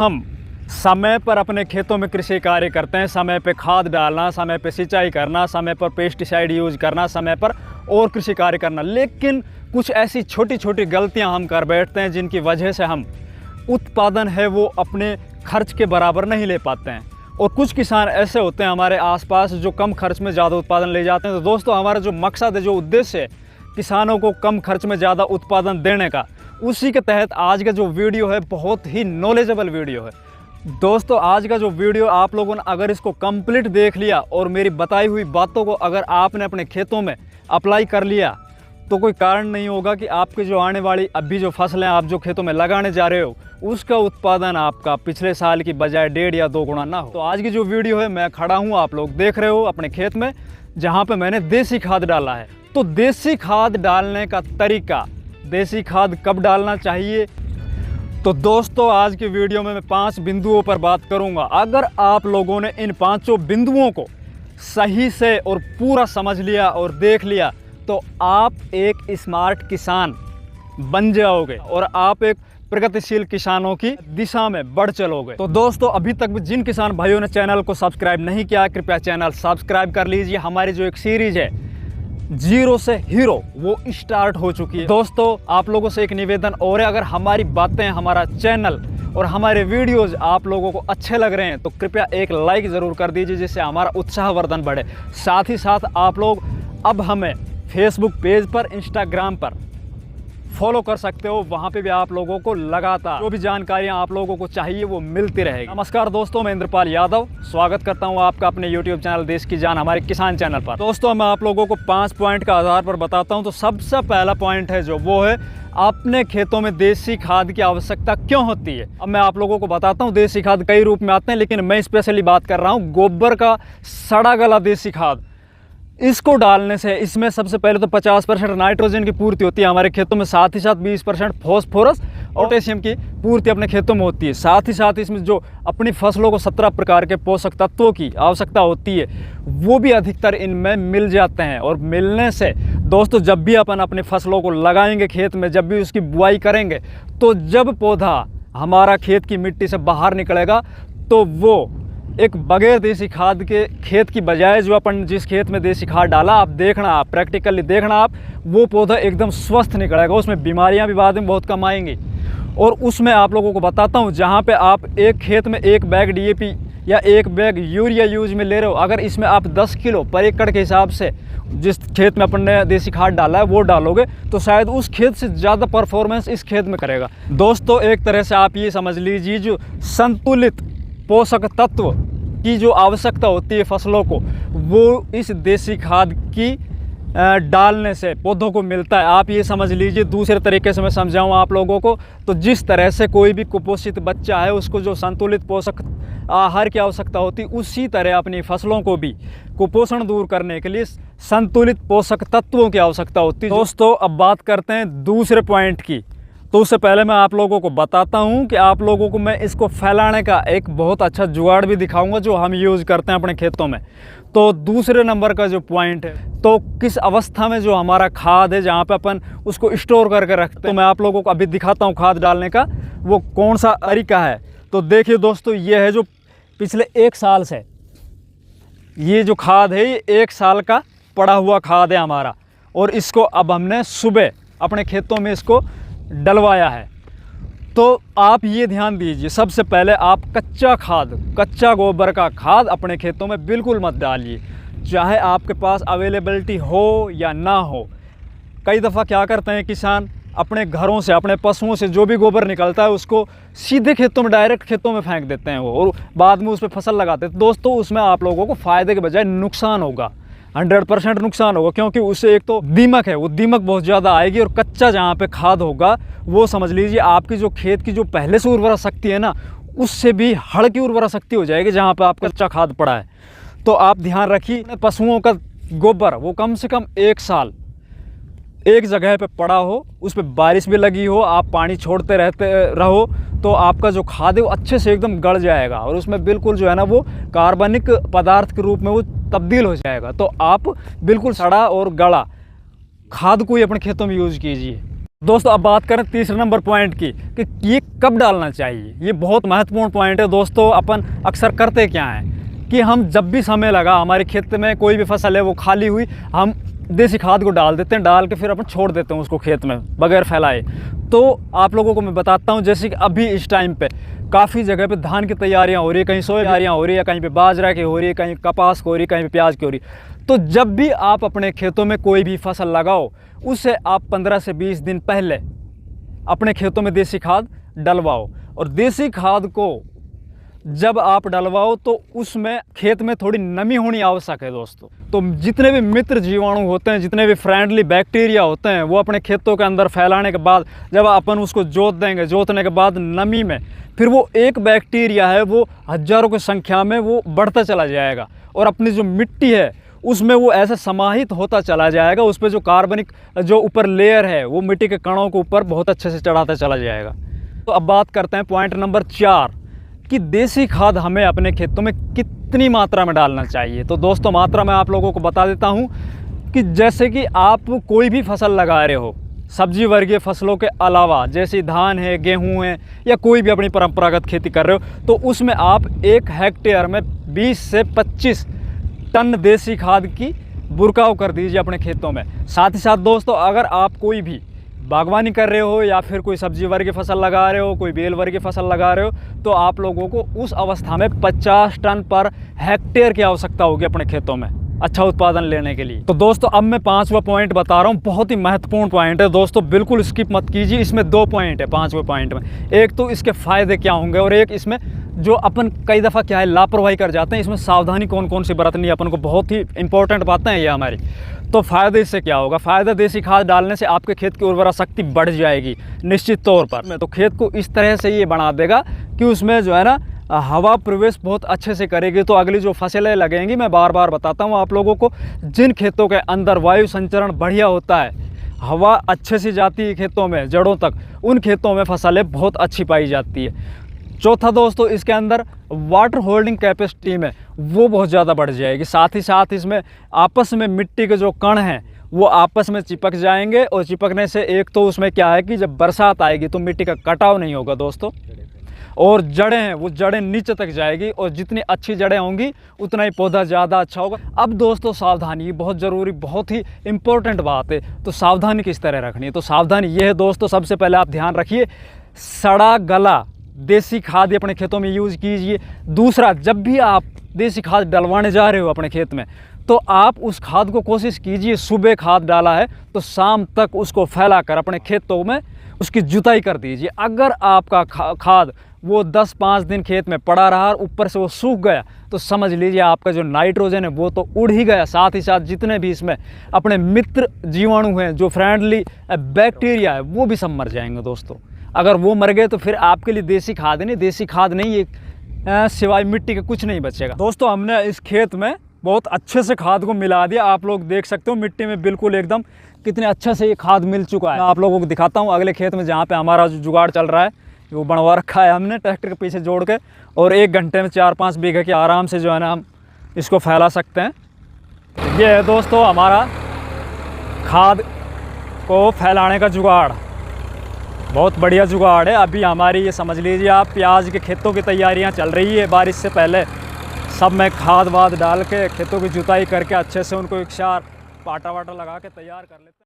हम समय पर अपने खेतों में कृषि कार्य करते हैं, समय पे खाद डालना, समय पे सिंचाई करना, समय पर पेस्टिसाइड यूज करना, समय पर और कृषि कार्य करना, लेकिन कुछ ऐसी छोटी छोटी गलतियां हम कर बैठते हैं जिनकी वजह से हम उत्पादन है वो अपने खर्च के बराबर नहीं ले पाते हैं। और कुछ किसान ऐसे होते हैं हमारे आसपास जो कम खर्च में ज़्यादा उत्पादन ले जाते हैं। तो दोस्तों, हमारा जो मकसद है, जो उद्देश्य है किसानों को कम खर्च में ज़्यादा उत्पादन देने का, उसी के तहत आज का जो वीडियो है बहुत ही नॉलेजेबल वीडियो है। दोस्तों, आज का जो वीडियो आप लोगों ने अगर इसको कंप्लीट देख लिया और मेरी बताई हुई बातों को अगर आपने अपने खेतों में अप्लाई कर लिया, तो कोई कारण नहीं होगा कि आपकी जो आने वाली अभी जो फसलें आप जो खेतों में लगाने जा रहे हो उसका उत्पादन आपका पिछले साल की बजाय 1.5 या 2 गुना ना हो। तो आज की जो वीडियो है, मैं खड़ा हूँ, आप लोग देख रहे हो अपने खेत में, जहाँ पे मैंने देसी खाद डाला है। तो देसी खाद डालने का तरीका, देसी खाद कब डालना चाहिए, तो दोस्तों आज की वीडियो में मैं 5 बिंदुओं पर बात करूंगा। अगर आप लोगों ने इन 5 बिंदुओं को सही से और पूरा समझ लिया और देख लिया तो आप एक स्मार्ट किसान बन जाओगे और आप एक प्रगतिशील किसानों की दिशा में बढ़ चलोगे। तो दोस्तों, अभी तक भी जिन किसान भाइयों ने चैनल को सब्सक्राइब नहीं किया, कृपया चैनल सब्सक्राइब कर लीजिए। हमारी जो एक सीरीज है जीरो से हीरो, वो स्टार्ट हो चुकी है। दोस्तों, आप लोगों से एक निवेदन और है, अगर हमारी बातें, हमारा चैनल और हमारे वीडियोस आप लोगों को अच्छे लग रहे हैं तो कृपया एक लाइक ज़रूर कर दीजिए, जिससे हमारा उत्साहवर्धन बढ़े। साथ ही साथ आप लोग अब हमें फेसबुक पेज पर, इंस्टाग्राम पर फॉलो कर सकते हो, वहाँ पे भी आप लोगों को लगातार जो भी जानकारियाँ आप लोगों को चाहिए वो मिलती रहेगी। नमस्कार दोस्तों, मैं इंद्रपाल यादव स्वागत करता हूँ आपका अपने यूट्यूब चैनल देश की जान, हमारे किसान चैनल पर। दोस्तों, मैं आप लोगों को 5 पॉइंट का आधार पर बताता हूँ। तो सबसे पहला पॉइंट है जो वो है अपने खेतों में देसी खाद की आवश्यकता क्यों होती है। अब मैं आप लोगों को बताता हूँ। देसी खाद कई रूप में आते हैं, लेकिन मैं स्पेशली बात कर रहा हूँ गोबर का सड़ा गला देसी खाद। इसको डालने से इसमें सबसे पहले तो 50% नाइट्रोजन की पूर्ति होती है हमारे खेतों में, साथ ही साथ 20% फॉस्फोरस और पोटेशियम की पूर्ति अपने खेतों में होती है। साथ ही साथ इसमें जो अपनी फसलों को 17 प्रकार के पोषक तत्वों की आवश्यकता होती है वो भी अधिकतर इनमें मिल जाते हैं। और मिलने से दोस्तों, जब भी अपन अपनी फसलों को लगाएंगे खेत में, जब भी उसकी बुआई करेंगे, तो जब पौधा हमारा खेत की मिट्टी से बाहर निकलेगा तो वो एक बगैर देसी खाद के खेत की बजाय जो अपन जिस खेत में देसी खाद डाला, आप देखना, आप प्रैक्टिकली देखना, आप वो पौधा एकदम स्वस्थ निकलेगा। उसमें बीमारियां भी बाद में बहुत कम आएंगी। और उसमें आप लोगों को बताता हूं, जहां पे आप एक खेत में 1 बैग डीएपी या 1 बैग यूरिया यूज में ले रहे हो, अगर इसमें आप 10 किलो पर एकड़ के हिसाब से जिस खेत में अपन ने देसी खाद डाला है वो डालोगे तो शायद उस खेत से ज़्यादा परफॉर्मेंस इस खेत में करेगा। दोस्तों, एक तरह से आप ये समझ लीजिए, जो संतुलित पोषक तत्व की जो आवश्यकता होती है फसलों को, वो इस देसी खाद की डालने से पौधों को मिलता है। आप ये समझ लीजिए, दूसरे तरीके से मैं समझाऊं आप लोगों को, तो जिस तरह से कोई भी कुपोषित बच्चा है उसको जो संतुलित पोषक आहार की आवश्यकता होती है, उसी तरह अपनी फसलों को भी कुपोषण दूर करने के लिए संतुलित पोषक तत्वों की आवश्यकता होती है। दोस्तों, अब बात करते हैं दूसरे पॉइंट की। तो उससे पहले मैं आप लोगों को बताता हूं कि आप लोगों को मैं इसको फैलाने का एक बहुत अच्छा जुगाड़ भी दिखाऊंगा जो हम यूज़ करते हैं अपने खेतों में। तो दूसरे नंबर का जो पॉइंट है, तो किस अवस्था में जो हमारा खाद है, जहां पे अपन उसको स्टोर करके रखते हैं, तो मैं आप लोगों को अभी दिखाता हूं खाद डालने का वो कौन सा तरीका है। तो देखिए दोस्तों, ये है जो पिछले 1 साल से ये जो खाद है, ये 1 साल का पड़ा हुआ खाद है हमारा, और इसको अब हमने सुबह अपने खेतों में इसको डलवाया है। तो आप ये ध्यान दीजिए, सबसे पहले आप कच्चा गोबर का खाद अपने खेतों में बिल्कुल मत डालिए, चाहे आपके पास अवेलेबिलिटी हो या ना हो। कई दफ़ा क्या करते हैं किसान, अपने घरों से, अपने पशुओं से जो भी गोबर निकलता है उसको सीधे खेतों में, डायरेक्ट खेतों में फेंक देते हैं वो, और बाद में उस पर फसल लगाते हैं। दोस्तों, उसमें आप लोगों को फ़ायदे के बजाय नुकसान होगा, 100% नुकसान होगा, क्योंकि उससे एक तो दीमक है, वो दीमक बहुत ज़्यादा आएगी। और कच्चा जहाँ पे खाद होगा वो समझ लीजिए आपकी जो खेत की जो पहले से उर्वरा शक्ति है ना, उससे भी हड़ की उर्वरा शक्ति हो जाएगी जहाँ पे आपका कच्चा खाद पड़ा है। तो आप ध्यान रखिए, पशुओं का गोबर वो कम से कम 1 साल एक जगह पे पड़ा हो, उस पर बारिश भी लगी हो, आप पानी छोड़ते रहते रहो, तो आपका जो खाद है वो अच्छे से एकदम गड़ जाएगा और उसमें बिल्कुल जो है ना वो कार्बनिक पदार्थ के रूप में वो तब्दील हो जाएगा। तो आप बिल्कुल सड़ा और गला खाद को ही अपने खेतों में यूज़ कीजिए। दोस्तों अब बात करें तीसरे नंबर पॉइंट की कि ये कब डालना चाहिए। ये बहुत महत्वपूर्ण पॉइंट है दोस्तों। अपन अक्सर करते क्या हैं कि हम जब भी समय लगा, हमारे खेत में कोई भी फसल है वो खाली हुई, हम देसी खाद को डाल देते हैं, डाल के फिर अपन छोड़ देते हैं उसको खेत में बगैर फैलाए। तो आप लोगों को मैं बताता हूँ, जैसे कि अभी इस टाइम पे काफ़ी जगह पे धान की तैयारियाँ हो रही है, कहीं सोयाबीन हो रही है, कहीं पे बाजरा की हो रही है, कहीं कपास की हो रही है, कहीं पे प्याज की हो रही है। तो जब भी आप अपने खेतों में कोई भी फसल लगाओ, उससे आप 15 से 20 दिन पहले अपने खेतों में देसी खाद डलवाओ। और देसी खाद को जब आप डलवाओ तो उसमें खेत में थोड़ी नमी होनी आवश्यक है दोस्तों। तो जितने भी मित्र जीवाणु होते हैं, जितने भी फ्रेंडली बैक्टीरिया होते हैं, वो अपने खेतों के अंदर फैलाने के बाद जब अपन उसको जोत देंगे, जोतने के बाद नमी में फिर वो एक बैक्टीरिया है वो हज़ारों की संख्या में वो बढ़ता चला जाएगा और अपनी जो मिट्टी है उसमें वो ऐसे समाहित होता चला जाएगा। उस पर जो कार्बनिक जो ऊपर लेयर है वो मिट्टी के कणों के ऊपर बहुत अच्छे से चढ़ाता चला जाएगा। तो अब बात करते हैं पॉइंट नंबर 4 कि देसी खाद हमें अपने खेतों में कितनी मात्रा में डालना चाहिए। तो दोस्तों मात्रा मैं आप लोगों को बता देता हूँ कि जैसे कि आप कोई भी फसल लगा रहे हो, सब्जी वर्गीय फसलों के अलावा जैसे धान है, गेहूं है या कोई भी अपनी परंपरागत खेती कर रहे हो, तो उसमें आप 1 हेक्टेयर में 20 से 25 टन देसी खाद की बुरकाव कर दीजिए अपने खेतों में। साथ ही साथ दोस्तों अगर आप कोई भी बागवानी कर रहे हो या फिर कोई सब्जी वर्ग की फसल लगा रहे हो, कोई बेल वर्ग की फसल लगा रहे हो, तो आप लोगों को उस अवस्था में 50 टन पर हेक्टेयर की आवश्यकता होगी अपने खेतों में अच्छा उत्पादन लेने के लिए। तो दोस्तों अब मैं 5वां पॉइंट बता रहा हूँ, बहुत ही महत्वपूर्ण पॉइंट है दोस्तों, बिल्कुल स्किप मत कीजिए। इसमें 2 पॉइंट है 5वें पॉइंट में। एक तो इसके फ़ायदे क्या होंगे और एक इसमें जो अपन कई दफ़ा क्या है लापरवाही कर जाते हैं, इसमें सावधानी कौन कौन सी बरतनी है अपन को, बहुत ही इंपॉर्टेंट बातें हैं ये हमारी। तो फ़ायदे इससे क्या होगा? फ़ायदा देसी खाद डालने से आपके खेत की उर्वरा शक्ति बढ़ जाएगी निश्चित तौर पर। तो खेत को इस तरह से ये बना देगा कि उसमें जो है ना हवा प्रवेश बहुत अच्छे से करेगी। तो अगली जो फसलें लगेंगी, मैं बार बार बताता हूँ आप लोगों को, जिन खेतों के अंदर वायु संचरण बढ़िया होता है, हवा अच्छे से जाती है खेतों में जड़ों तक, उन खेतों में फसलें बहुत अच्छी पाई जाती है। चौथा दोस्तों इसके अंदर वाटर होल्डिंग कैपेसिटी में वो बहुत ज़्यादा बढ़ जाएगी। साथ ही साथ इसमें आपस में मिट्टी के जो कण हैं वो आपस में चिपक जाएंगे और चिपकने से एक तो उसमें क्या है कि जब बरसात आएगी तो मिट्टी का कटाव नहीं होगा दोस्तों, और जड़ें हैं वो जड़ें नीचे तक जाएगी और जितनी अच्छी जड़ें होंगी उतना ही पौधा ज़्यादा अच्छा होगा। अब दोस्तों सावधानी बहुत ज़रूरी, बहुत ही इम्पोर्टेंट बात है। तो सावधानी किस तरह रखनी है? तो सावधानी ये है दोस्तों, सबसे पहले आप ध्यान रखिए सड़ा गला देसी खाद अपने खेतों में यूज़ कीजिए। दूसरा, जब भी आप देसी खाद डलवाने जा रहे हो अपने खेत में, तो आप उस खाद को कोशिश कीजिए, सुबह खाद डाला है तो शाम तक उसको फैलाकर अपने खेतों में उसकी जुताई कर दीजिए। अगर आपका खाद वो 10-5 दिन खेत में पड़ा रहा और ऊपर से वो सूख गया तो समझ लीजिए आपका जो नाइट्रोजन है वो तो उड़ ही गया। साथ ही साथ जितने भी इसमें अपने मित्र जीवाणु हैं, जो फ्रेंडली बैक्टीरिया है, वो भी सब मर जाएंगे दोस्तों। अगर वो मर गए तो फिर आपके लिए देसी खाद नहीं, देसी खाद नहीं है, सिवाय मिट्टी के कुछ नहीं बचेगा। दोस्तों हमने इस खेत में बहुत अच्छे से खाद को मिला दिया, आप लोग देख सकते हो मिट्टी में बिल्कुल एकदम कितने अच्छे से ये खाद मिल चुका है। मैं आप लोगों को दिखाता हूँ अगले खेत में जहाँ पे हमारा जो जुगाड़ चल रहा है, वो बनवा रखा है हमने ट्रैक्टर के पीछे जोड़ के, और 1 घंटे में 4-5 बीघे के आराम से जो है ना हम इसको फैला सकते हैं। ये है दोस्तों हमारा खाद को फैलाने का जुगाड़, बहुत बढ़िया जुगाड़ है। अभी हमारी ये समझ लीजिए आप प्याज के खेतों की तैयारियां चल रही है। बारिश से पहले सब में खाद वाद डाल के खेतों की जुताई करके अच्छे से उनको एक सार पाटा वाटा लगा के तैयार कर लेते हैं।